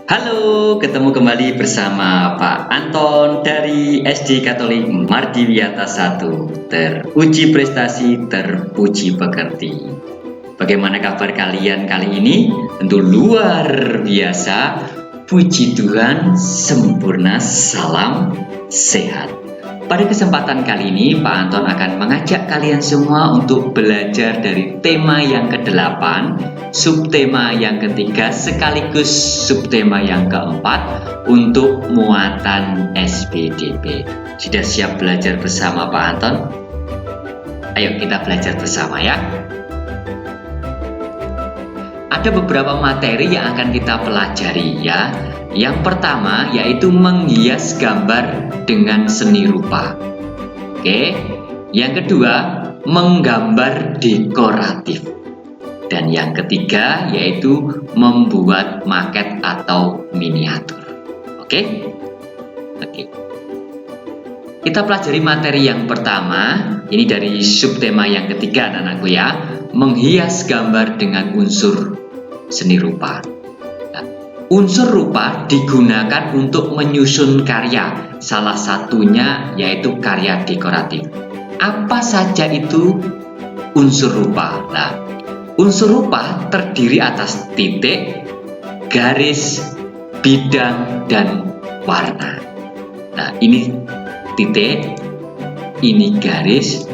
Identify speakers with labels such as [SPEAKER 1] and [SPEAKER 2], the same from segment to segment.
[SPEAKER 1] Halo, ketemu kembali bersama Pak Anton dari SD Katolik Mardiwiata 1. Teruji prestasi, terpuji pekerti. Bagaimana kabar kalian kali ini? Tentu luar biasa. Puji Tuhan, sempurna, salam sehat. Pada kesempatan kali ini, Pak Anton akan mengajak kalian semua untuk belajar dari tema yang ke-8, subtema yang ketiga, sekaligus subtema yang keempat untuk muatan SPDP. Sudah siap belajar bersama Pak Anton? Ayo kita belajar bersama ya. Ada beberapa materi yang akan kita pelajari ya. Yang pertama yaitu menghias gambar dengan seni rupa. Oke. Yang kedua, menggambar dekoratif. Dan yang ketiga yaitu membuat maket atau miniatur. Oke? Oke. Kita pelajari materi yang pertama, ini dari subtema yang ketiga anak-anakku ya, menghias gambar dengan unsur seni rupa. Nah, unsur rupa digunakan untuk menyusun karya, salah satunya yaitu karya dekoratif. Apa saja itu unsur rupa? Nah, unsur rupa terdiri atas titik, garis, bidang, dan warna. Nah, ini titik, ini garis,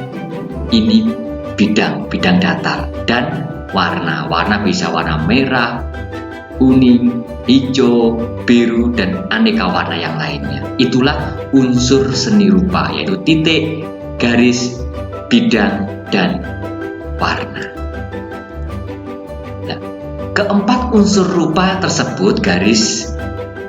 [SPEAKER 1] ini bidang datar, dan warna. Warna bisa warna merah, kuning, hijau, biru, dan aneka warna yang lainnya. Itulah unsur seni rupa, yaitu titik, garis, bidang, dan warna. Nah, keempat unsur rupa tersebut, garis,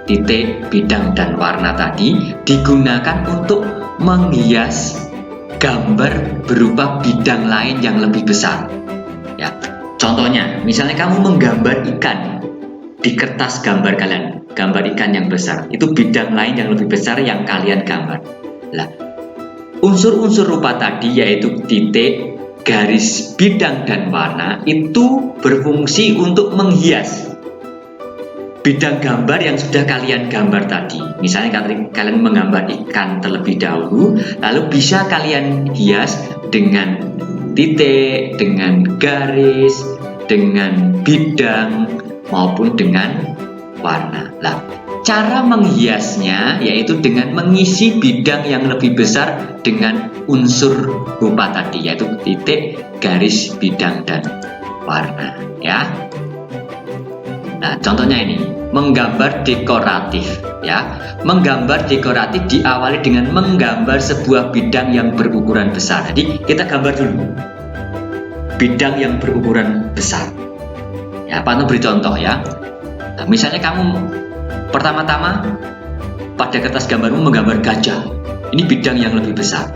[SPEAKER 1] titik, bidang, dan warna tadi digunakan untuk menghias gambar berupa bidang lain yang lebih besar. Ya, contohnya, misalnya kamu menggambar ikan di kertas gambar kalian, gambar ikan yang besar, itu bidang lain yang lebih besar yang kalian gambar. Nah, unsur-unsur rupa tadi yaitu titik, garis, bidang, dan warna itu berfungsi untuk menghias bidang gambar yang sudah kalian gambar tadi. Misalnya kalian menggambar ikan terlebih dahulu, lalu bisa kalian hias dengan titik, dengan garis, dengan bidang, maupun dengan warna. Nah, cara menghiasnya yaitu dengan mengisi bidang yang lebih besar dengan unsur rupa tadi, yaitu titik, garis, bidang, dan warna ya. Nah, contohnya ini, menggambar dekoratif ya. Menggambar dekoratif diawali dengan menggambar sebuah bidang yang berukuran besar. Jadi, kita gambar dulu bidang yang berukuran besar. Ya, Pak Anton beri contoh ya. Nah, misalnya kamu pertama-tama pada kertas gambarmu menggambar gajah. Ini bidang yang lebih besar.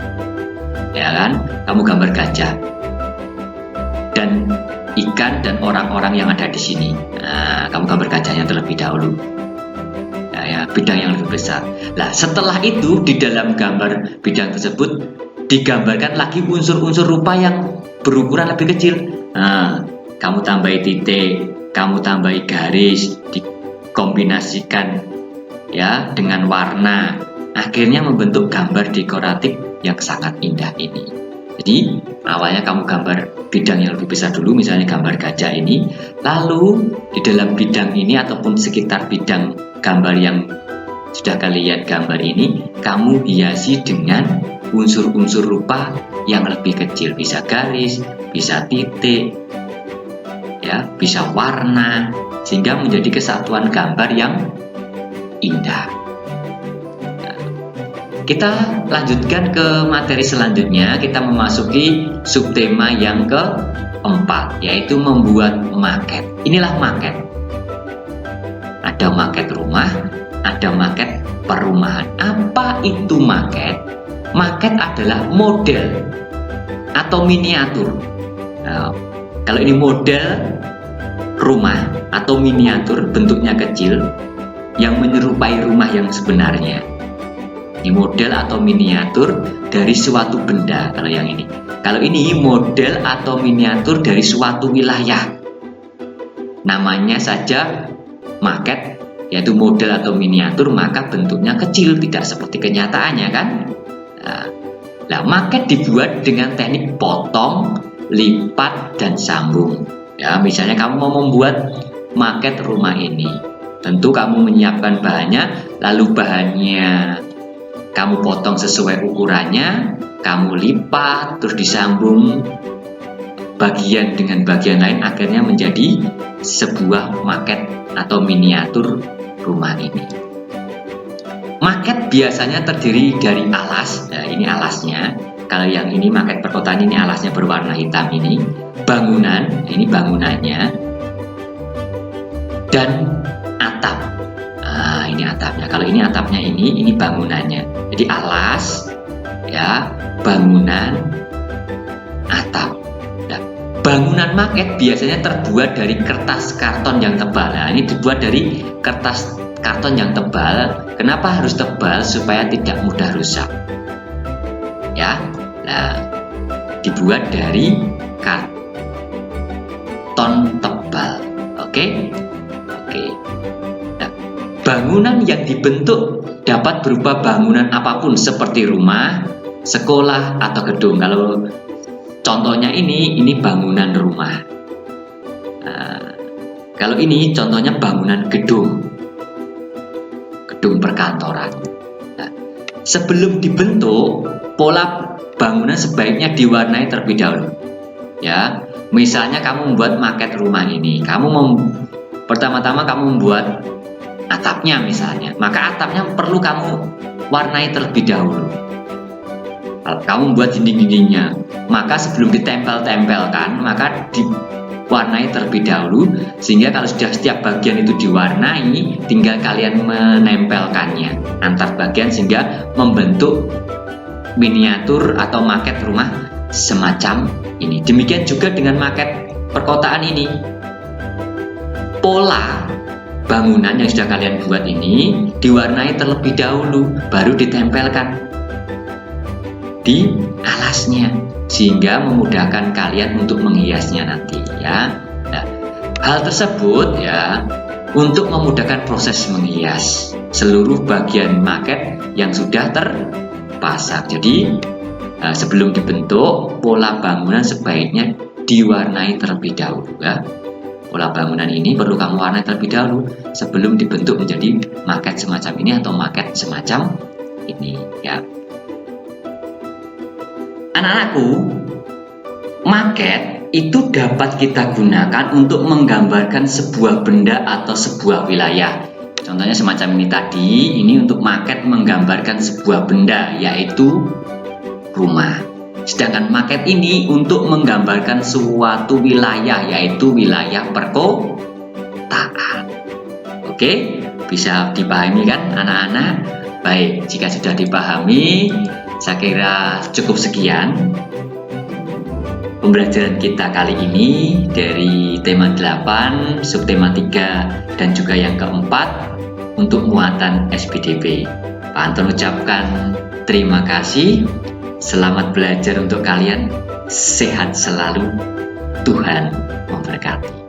[SPEAKER 1] Ya kan? Kamu gambar gajah. Dan ikan dan orang-orang yang ada di sini. Nah, kamu gambar gajahnya terlebih dahulu. Nah, ya, bidang yang lebih besar. Nah, setelah itu di dalam gambar bidang tersebut digambarkan lagi unsur-unsur rupa yang berukuran lebih kecil. Nah, kamu tambahi titik, kamu tambahi garis, dikombinasikan ya dengan warna. Akhirnya membentuk gambar dekoratif yang sangat indah ini. Jadi, awalnya kamu gambar bidang yang lebih besar dulu, misalnya gambar gajah ini. Lalu, di dalam bidang ini ataupun sekitar bidang gambar yang sudah kalian gambar ini, kamu hiasi dengan unsur-unsur rupa yang lebih kecil. Bisa garis, bisa titik, ya, bisa warna, sehingga menjadi kesatuan gambar yang indah. Kita lanjutkan ke materi selanjutnya. Kita memasuki subtema yang keempat, yaitu membuat maket. Inilah maket. Ada maket rumah, ada maket perumahan. Apa itu maket? Maket adalah model atau miniatur. Nah, kalau ini model rumah atau miniatur, bentuknya kecil, yang menyerupai rumah yang sebenarnya. Ini model atau miniatur dari suatu benda kalau yang ini. Kalau ini model atau miniatur dari suatu wilayah. Namanya saja maket yaitu model atau miniatur, maka bentuknya kecil, tidak seperti kenyataannya kan. Nah, maket dibuat dengan teknik potong, lipat, dan sambung. Ya, misalnya kamu mau membuat maket rumah ini, tentu kamu menyiapkan bahannya, lalu bahannya kamu potong sesuai ukurannya, kamu lipat, terus disambung bagian dengan bagian lain, akhirnya menjadi sebuah maket atau miniatur rumah ini. Maket biasanya terdiri dari alas, nah ini alasnya. Kalau yang ini maket perkotaan, ini alasnya berwarna hitam ini. Bangunan, ini bangunannya. Dan atap. Nah, ini atapnya. Kalau ini atapnya ini bangunannya. Jadi alas, ya, bangunan, atap. Nah, bangunan maket biasanya terbuat dari kertas karton yang tebal. Nah, ini dibuat dari kertas karton yang tebal. Kenapa harus tebal? Supaya tidak mudah rusak. Ya, nah, dibuat dari karton tebal. Oke. Nah, bangunan yang dibentuk dapat berupa bangunan apapun seperti rumah, sekolah, atau gedung. Kalau contohnya ini bangunan rumah. Nah, kalau ini contohnya bangunan gedung perkantoran. Nah, sebelum dibentuk, pola bangunan sebaiknya diwarnai terlebih dahulu. Ya, misalnya kamu membuat maket rumah ini, pertama-tama kamu membuat atapnya misalnya, maka atapnya perlu kamu warnai terlebih dahulu. Kalau kamu membuat dinding-dindingnya, maka sebelum ditempel-tempelkan, maka diwarnai terlebih dahulu, sehingga kalau sudah setiap bagian itu diwarnai, tinggal kalian menempelkannya antar bagian sehingga membentuk miniatur atau maket rumah semacam ini. Demikian juga dengan maket perkotaan ini. Pola bangunan yang sudah kalian buat ini diwarnai terlebih dahulu, baru ditempelkan di alasnya, sehingga memudahkan kalian untuk menghiasnya nanti ya. Nah, hal tersebut ya untuk memudahkan proses menghias seluruh bagian maket yang sudah terpasang. Jadi sebelum dibentuk, pola bangunan sebaiknya diwarnai terlebih dahulu ya. Pola bangunan ini perlu kamu warnai terlebih dahulu sebelum dibentuk menjadi maket semacam ini atau maket semacam ini ya. Anak-anakku, maket itu dapat kita gunakan untuk menggambarkan sebuah benda atau sebuah wilayah. Contohnya semacam ini tadi, ini untuk maket menggambarkan sebuah benda, yaitu rumah. Sedangkan maket ini untuk menggambarkan suatu wilayah, yaitu wilayah perkotaan. Oke, bisa dipahami kan anak-anak? Baik, jika sudah dipahami, saya kira cukup sekian pembelajaran kita kali ini dari tema 8, subtema 3, dan juga yang keempat untuk muatan SPDB. Pak Anton ucapkan terima kasih. Selamat belajar untuk kalian. Sehat selalu. Tuhan memberkati.